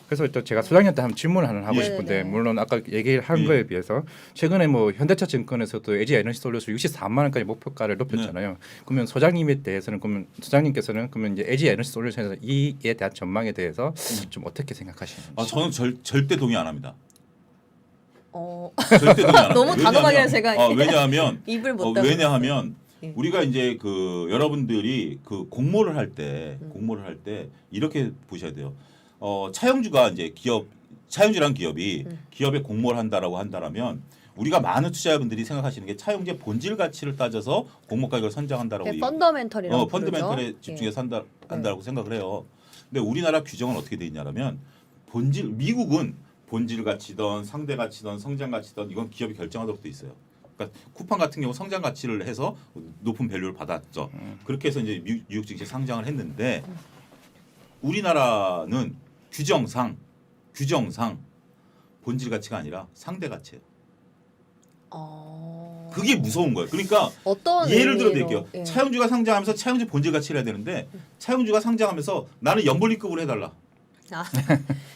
그래서 일단 제가 소장님한테 한번 질문을 하나 하고 예. 싶은데 네네. 물론 아까 얘기한 예. 거에 비해서 최근에 뭐 현대차 증권에서도 LG 에너지 솔루션 64만 원까지 목표가를 높였잖아요. 그러면 소장님에 대해서는 그러면 소장님께서는 그러면 이제 LG 에너지 솔루션에서 이에 대한 전망에 대해서 좀 어떻게 생각하시는지. 아, 저는 절대 동의 안 합니다. 절대 동의 안 합니다. 너무 단호하게 제가 왜냐하면 입을 못 닫았어요. 왜냐하면 예. 우리가 이제 그 여러분들이 그 공모를 할 때 이렇게 보셔야 돼요. 차용주가 이제 차용주란 기업이 기업에 공모를 한다라면 우리가 많은 투자자분들이 생각하시는 게 차용주의 본질 가치를 따져서 공모 가격을 선정한다라고 펀더멘털이라고 펀더멘털에 부르죠. 집중해서 한다라고 생각을 해요. 근데 우리나라 규정은 어떻게 돼 있냐면 미국은 본질 가치든 상대 가치든 성장 가치든 이건 기업이 결정하도록 돼 있어요. 그러니까 쿠팡 같은 경우 성장 가치를 해서 높은 밸류를 받았죠. 그렇게 해서 이제 뉴욕 증시에 상장을 했는데 우리나라는 규정상 본질 가치가 아니라 상대 가치예요. 그게 무서운 거예요. 그러니까 어떤 예를 들어 의미로, 드릴게요. 예. 차용주가 상장하면서 차용주 본질 가치를 해야 되는데 차용주가 상장하면서 나는 연볼리급으로 해달라. 예를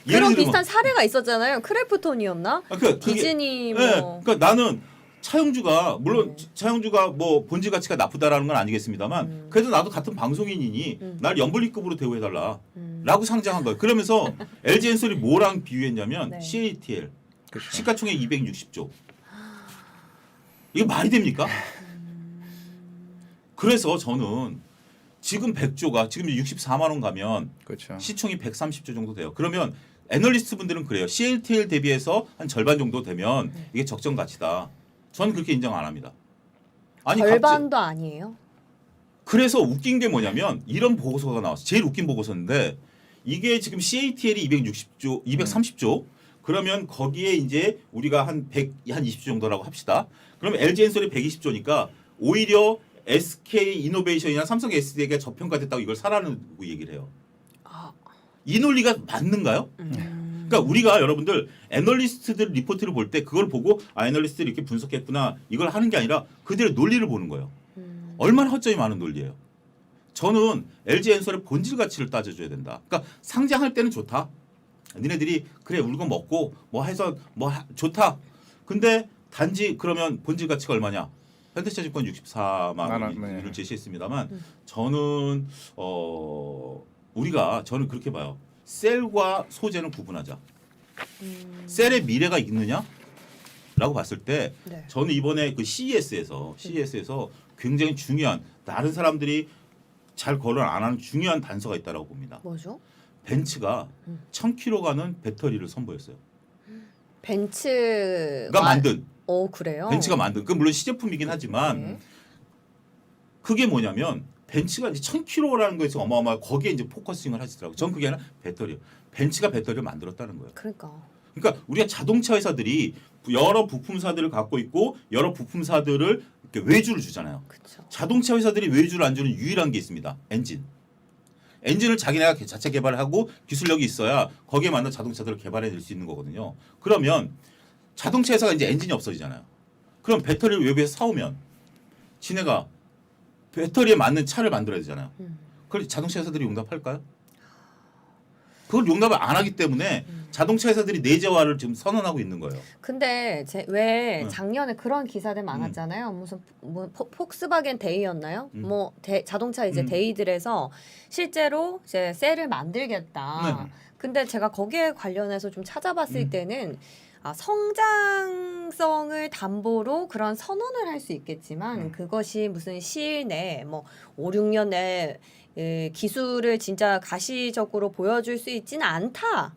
그런 들면 비슷한 사례가 있었잖아요. 크래프톤이었나? 디즈니 뭐. 네, 그러니까 나는 차용주가 물론 차용주가 뭐 본질 가치가 나쁘다라는 건 아니겠습니다만 그래도 나도 같은 방송인이니 날 연불리급으로 대우해달라라고 상장한 거예요. 그러면서 LG엔솔이 뭐랑 비유했냐면 네. CATL 그렇죠. 시가총액 260조. 이게 말이 됩니까? 그래서 저는 지금 100조가 지금 64만 원 가면 그렇죠. 시총이 130조 정도 돼요. 그러면 애널리스트 분들은 그래요. CATL 대비해서 한 절반 정도 되면 이게 적정 가치다. 저는 그렇게 인정 안 합니다. 아니 절반도 아니에요? 그래서 웃긴 게 뭐냐면 이런 보고서가 나왔어요. 제일 웃긴 보고서인데 이게 지금 CATL이 260조, 230조 그러면 거기에 이제 우리가 한 20조 정도라고 합시다. 그러면 LG엔솔이 120조니까 오히려 SK 이노베이션이나 삼성 SDI가 저평가됐다고 이걸 사라는 얘기를 해요. 이 논리가 맞는가요? 그러니까 우리가 여러분들 애널리스트들 리포트를 볼 때 그걸 보고 애널리스트들이 이렇게 분석했구나 이걸 하는 게 아니라 그들의 논리를 보는 거예요. 얼마나 허점이 많은 논리예요. 저는 LG엔솔의 본질 가치를 따져줘야 된다. 그러니까 상장할 때는 좋다. 니네들이 그래 울고 먹고 뭐 해서 좋다. 근데 단지 그러면 본질 가치가 얼마냐? 현대차증권 64만 원을 제시했습니다만 저는 저는 그렇게 봐요. 셀과 소재는 구분하자. 셀의 미래가 있느냐라고 봤을 때 네. 저는 이번에 그 CES에서 굉장히 중요한 다른 사람들이 잘 거론 안 하는 중요한 단서가 있다라고 봅니다. 뭐죠? 벤츠가 1000km 가는 배터리를 선보였어요. 벤츠가 만든. 그래요? 벤츠가 만든. 그 물론 시제품이긴 하지만 그게 뭐냐면 벤츠가 이제 1000km라는 거에서 어마어마하게 거기에 이제 포커싱을 하시더라고요. 전 그게 아니라 배터리. 벤츠가 배터리를 만들었다는 거예요. 그러니까 우리가 자동차 회사들이 여러 부품사들을 갖고 있고 여러 부품사들을 이렇게 외주를 주잖아요. 그쵸. 자동차 회사들이 외주를 안 주는 유일한 게 있습니다. 엔진을 자기네가 자체 개발하고 기술력이 있어야 거기에 맞는 자동차들을 개발해낼 수 있는 거거든요. 그러면 자동차 회사가 이제 엔진이 없어지잖아요. 그럼 배터리를 외부에서 사오면 지네가 배터리에 맞는 차를 만들어야 되잖아요. 그걸 자동차 회사들이 용납할까요? 그걸 용납을 안 하기 때문에 자동차 회사들이 내재화를 지금 선언하고 있는 거예요. 근데 왜 작년에 그런 기사들 많았잖아요. 무슨 폭스바겐 데이였나요? 자동차 이제 데이들에서 실제로 이제 셀을 만들겠다. 네. 근데 제가 거기에 관련해서 좀 찾아봤을 때는 성장성을 담보로 그런 선언을 할 수 있겠지만 그것이 무슨 시일 내에 5, 6년 내에 기술을 진짜 가시적으로 보여줄 수 있지는 않다.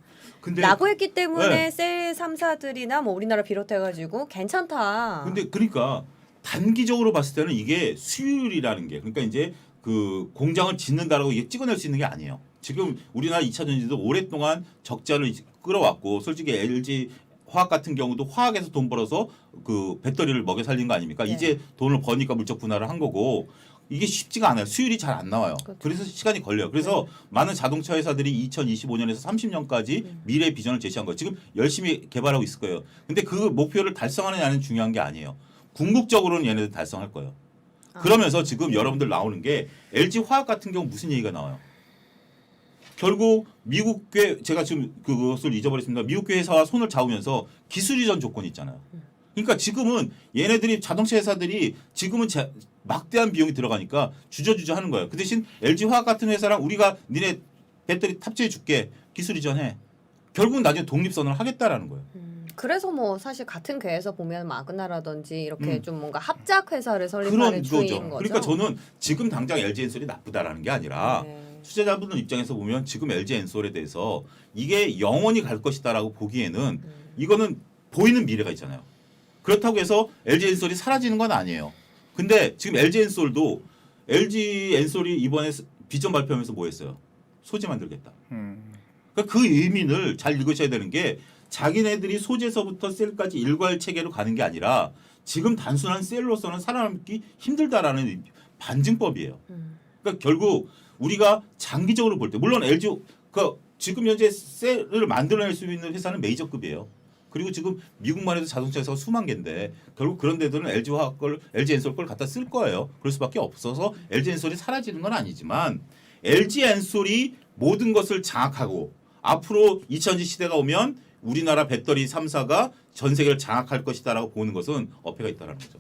라고 했기 때문에 셀 3사들이나 우리나라 비롯해가지고 괜찮다. 근데 그러니까 단기적으로 봤을 때는 이게 수율이라는 게 그러니까 이제 그 공장을 짓는다라고 이게 찍어낼 수 있는 게 아니에요. 지금 우리나라 2차 전지도 오랫동안 적자를 끌어왔고 솔직히 LG 화학 같은 경우도 화학에서 돈 벌어서 그 배터리를 먹여 살린 거 아닙니까? 네. 이제 돈을 버니까 물적 분할을 한 거고 이게 쉽지가 않아요. 수율이 잘 안 나와요. 그렇죠. 그래서 시간이 걸려요. 그래서 많은 자동차 회사들이 2025년에서 30년까지 미래 비전을 제시한 거예요. 지금 열심히 개발하고 있을 거예요. 근데 그 목표를 달성하느냐는 중요한 게 아니에요. 궁극적으로는 얘네들 달성할 거예요. 그러면서 지금 여러분들 나오는 게 LG 화학 같은 경우 무슨 얘기가 나와요? 결국 미국계 제가 지금 그것을 잊어버렸습니다. 미국계 회사와 손을 잡으면서 기술 이전 조건이 있잖아요. 그러니까 지금은 얘네들이 자동차 회사들이 지금은 막대한 비용이 들어가니까 주저주저 하는 거예요. 그 대신 LG 화학 같은 회사랑 우리가 니네 배터리 탑재해 줄게 기술 이전해. 결국은 나중에 독립선언을 하겠다라는 거예요. 그래서 뭐 사실 같은 괴에서 보면 마그나라든지 이렇게 좀 뭔가 합작 회사를 설립하는 그런 추이인 거죠. 거죠. 그러니까 저는 지금 당장 LG 엔솔이 나쁘다라는 게 아니라 네. 투자자분들 입장에서 보면 지금 LG 엔솔에 대해서 이게 영원히 갈 것이다라고 보기에는 이거는 보이는 미래가 있잖아요. 그렇다고 해서 LG 엔솔이 사라지는 건 아니에요. 근데 지금 LG 엔솔도 LG 엔솔이 이번에 비전 발표하면서 뭐 했어요? 소재 만들겠다. 그러니까 그 의미를 잘 읽으셔야 되는 게 자기네들이 소재서부터 셀까지 일괄 체계로 가는 게 아니라 지금 단순한 셀로서는 살아남기 힘들다라는 반증법이에요. 그러니까 결국 우리가 장기적으로 볼 때 물론 LG 그 지금 현재 셀을 만들어낼 수 있는 회사는 메이저급이에요. 그리고 지금 미국만 해도 자동차 회사가 수만 개인데 결국 그런 데들은 LG 화학 걸 LG 엔솔 걸 갖다 쓸 거예요. 그럴 수밖에 없어서 LG 엔솔이 사라지는 건 아니지만 LG 엔솔이 모든 것을 장악하고 앞으로 2000년 시대가 오면 우리나라 배터리 3사가 전 세계를 장악할 것이다라고 보는 것은 어폐가 있다라는 거죠.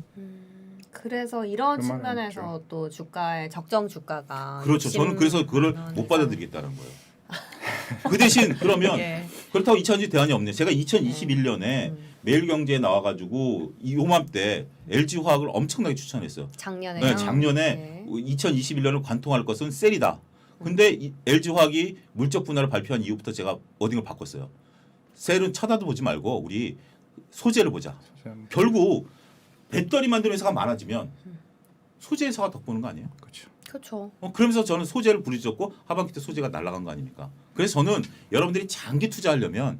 그래서 이런 그런 말은 측면에서 또 주가의 적정 주가가 그렇죠. 저는 그래서 그걸 60만 원 못 이상. 받아들이겠다는 거예요. 그 대신 그러면 예. 그렇다고 2000년 대안이 없네. 제가 2021년에 매일경제에 나와가지고 이맘때 LG 화학을 엄청나게 추천했어요. 작년에요. 네, 작년에 2021년을 관통할 것은 셀이다. 근데 LG 화학이 물적 분할을 발표한 이후부터 제가 워딩을 바꿨어요. 셀은 쳐다도 보지 말고 우리 소재를 보자. 결국 배터리 만드는 회사가 많아지면 소재 회사가 덕보는 거 아니에요? 그렇죠. 그렇죠. 그러면서 저는 소재를 부르짖었고 하반기 때 소재가 날아간 거 아닙니까? 그래서 저는 여러분들이 장기 투자하려면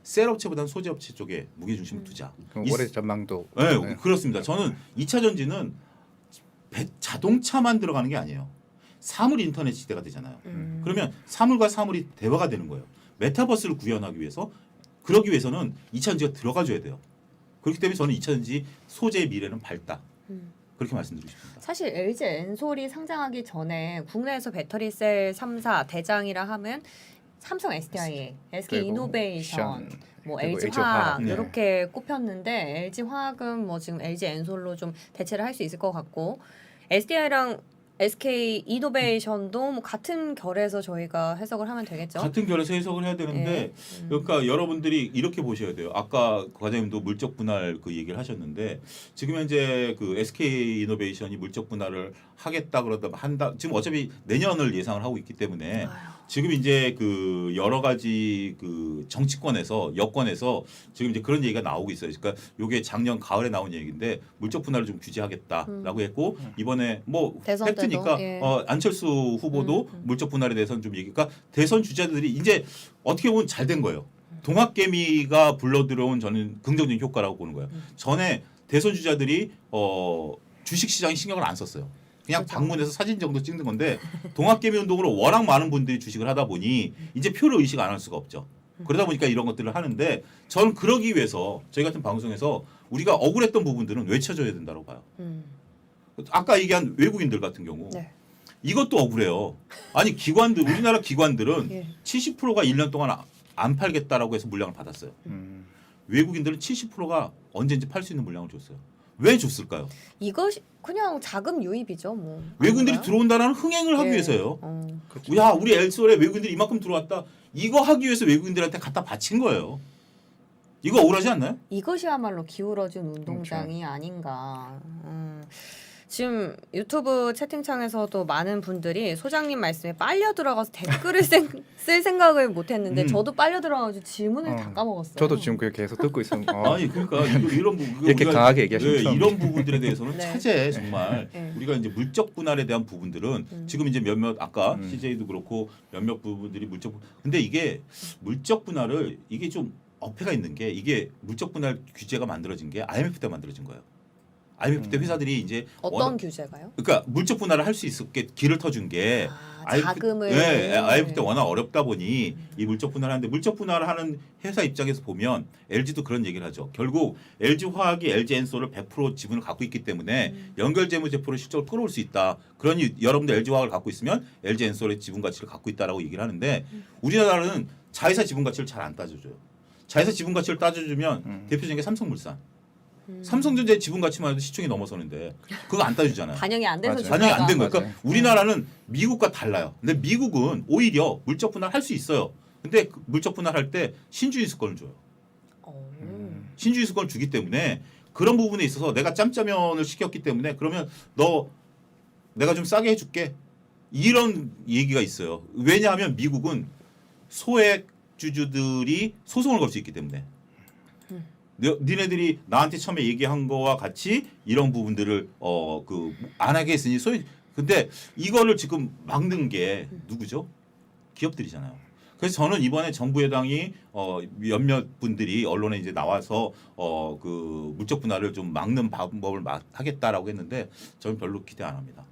셀 업체보다는 소재 업체 쪽에 무게 중심을 두자. 그럼 올해 전망도 네, 그렇습니다. 저는 2차 전지는 자동차만 들어가는 게 아니에요. 사물 인터넷 시대가 되잖아요. 그러면 사물과 사물이 대화가 되는 거예요. 메타버스를 구현하기 위해서 그러기 위해서는 2차 전지가 들어가줘야 돼요. 그렇기 때문에 저는 2차 전지 소재의 미래는 밝다. 그렇게 말씀드리고 싶습니다. 사실 LG 엔솔이 상장하기 전에 국내에서 배터리 셀 3사 대장이라 하면 삼성 SDI, SK 그리고 이노베이션, 션, 뭐 그리고 LG LG 화학 화학. 네. 이렇게 꼽혔는데 LG 화학은 뭐 지금 LG 엔솔로 좀 대체를 할 수 있을 것 같고 SDI랑 SK 이노베이션도 뭐 같은 결에서 저희가 해석을 하면 되겠죠. 같은 결에서 해석을 해야 되는데 그러니까 여러분들이 이렇게 보셔야 돼요. 아까 과장님도 물적 분할 그 얘기를 하셨는데 지금 현재 그 SK 이노베이션이 물적 분할을 하겠다 그러다 한다. 지금 어차피 내년을 예상을 하고 있기 때문에 지금 이제 그 여러 가지 그 정치권에서 여권에서 지금 이제 그런 얘기가 나오고 있어요. 그러니까 요게 작년 가을에 나온 얘기인데 물적 분할을 좀 규제하겠다라고 했고 이번에 뭐 대선 팩트니까 때도, 예. 안철수 후보도 물적 분할에 대해서는 좀 얘기가 대선 주자들이 이제 어떻게 보면 잘 된 거예요. 동학개미가 불러들어온 저는 긍정적인 효과라고 보는 거예요. 전에 대선 주자들이 주식 시장에 신경을 안 썼어요. 그냥 그렇죠. 방문해서 사진 정도 찍는 건데 동학개미 운동으로 워낙 많은 분들이 주식을 하다 보니 이제 표를 의식 안 할 수가 없죠. 그러다 보니까 이런 것들을 하는데 저는 그러기 위해서 저희 같은 방송에서 우리가 억울했던 부분들은 외쳐줘야 된다고 봐요. 아까 얘기한 외국인들 같은 경우 네. 이것도 억울해요. 아니 기관들 우리나라 기관들은 예. 70%가 1년 동안 안 팔겠다라고 해서 물량을 받았어요. 외국인들은 70%가 언제인지 팔 수 있는 물량을 줬어요. 왜 줬을까요? 이것이 그냥 자금 유입이죠, 뭐. 외국인들이 아닌가요? 들어온다는 흥행을 하기 예. 위해서요. 그렇죠. 야 우리 엘솔에 외국인들이 이만큼 들어왔다. 이거 하기 위해서 외국인들한테 갖다 바친 거예요. 이거 억울하지 않나요? 이것이야말로 기울어진 운동장이 아닌가. 지금 유튜브 채팅창에서도 많은 분들이 소장님 말씀에 빨려 들어가서 댓글을 쓸 생각을 못했는데 저도 빨려 들어가서 질문을 다 까먹었어요. 저도 지금 그게 계속 듣고 있으면 아니 그러니까 이런 부분 이렇게 강하게 얘기하시면 네, 처음. 이런 부분들에 대해서는 네. 차제 정말 네. 우리가 이제 물적 분할에 대한 부분들은 지금 이제 몇몇 아까 CJ도 그렇고 몇몇 부분들이 근데 이게 물적 분할을 이게 좀 어폐가 있는 게 이게 물적 분할 규제가 만들어진 게 IMF 때 만들어진 거예요. IMF 때 회사들이 이제 어떤 규제가요? 그러니까 물적 분할을 할 수 있게 길을 터준 게 자금을 네, IMF 때 워낙 어렵다 보니 이 물적 분할하는데 물적 분할을 하는 회사 입장에서 보면 LG도 그런 얘기를 하죠. 결국 LG 화학이 LG 엔솔을 100% 지분을 갖고 있기 때문에 연결 재무제표로 실적을 끌어올 수 있다. 그러니 여러분들 LG 화학을 갖고 있으면 LG 엔솔의 지분 가치를 갖고 있다라고 얘기를 하는데 우리나라는 자회사 지분 가치를 잘 안 따져줘요. 자회사 지분 가치를 따져주면 대표적인 게 삼성물산. 삼성전자의 지분 가치만 해도 시총이 넘어서는데 그거 안 따주잖아요. 반영이 안 돼서 맞아요. 반영이 안 된 주가가. 거예요. 그러니까 우리나라는 미국과 달라요. 근데 미국은 오히려 물적 분할 할 수 있어요. 근데 그 물적 분할할 때 신주인수권을 줘요. 신주인수권을 주기 때문에 그런 부분에 있어서 내가 짬짜면을 시켰기 때문에 그러면 너 내가 좀 싸게 해줄게. 이런 얘기가 있어요. 왜냐하면 미국은 소액 주주들이 소송을 걸 수 있기 때문에. 니네들이 나한테 처음에 얘기한 거와 같이 이런 부분들을 그 안 하게 했으니 소위 근데 이거를 지금 막는 게 누구죠? 기업들이잖아요. 그래서 저는 이번에 정부 여당이 몇몇 분들이 언론에 이제 나와서 그 물적 분할을 좀 막는 방법을 하겠다라고 했는데 저는 별로 기대 안 합니다.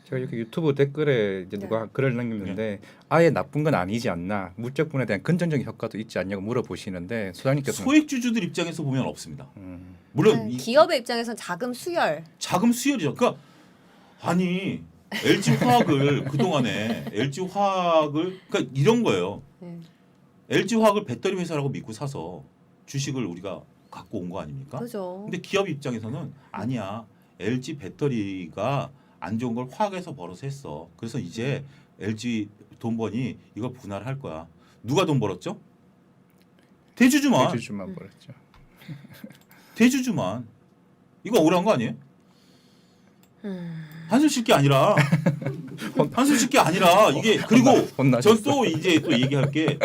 제가 이렇게 유튜브 댓글에 이제 누가 글을 남겼는데 아예 나쁜 건 아니지 않나 물적 분에 대한 긍정적인 효과도 있지 않냐고 물어보시는데 소장님께서는 소액 주주들 입장에서 보면 없습니다. 물론 이 기업의 입장에서는 자금 수열. 자금 수혈이죠. 그러니까 아니 LG 화학을 그 동안에 LG 화학을 그러니까 이런 거예요. LG 화학을 배터리 회사라고 믿고 사서 주식을 우리가 갖고 온 거 아닙니까? 그죠. 근데 기업 입장에서는 아니야. LG 배터리가 안 좋은 걸 화학에서 벌어서 했어. 그래서 이제 LG 돈 버니 이걸 분할할 거야. 누가 돈 벌었죠? 대주주만. 대주주만 벌었죠. 대주주만. 이거 억울한 거 아니에요? 한숨 쉴 게 아니라 한숨 쉴 게 아니라 이게 그리고 혼나셨어. 전 또 이제 또 얘기할 게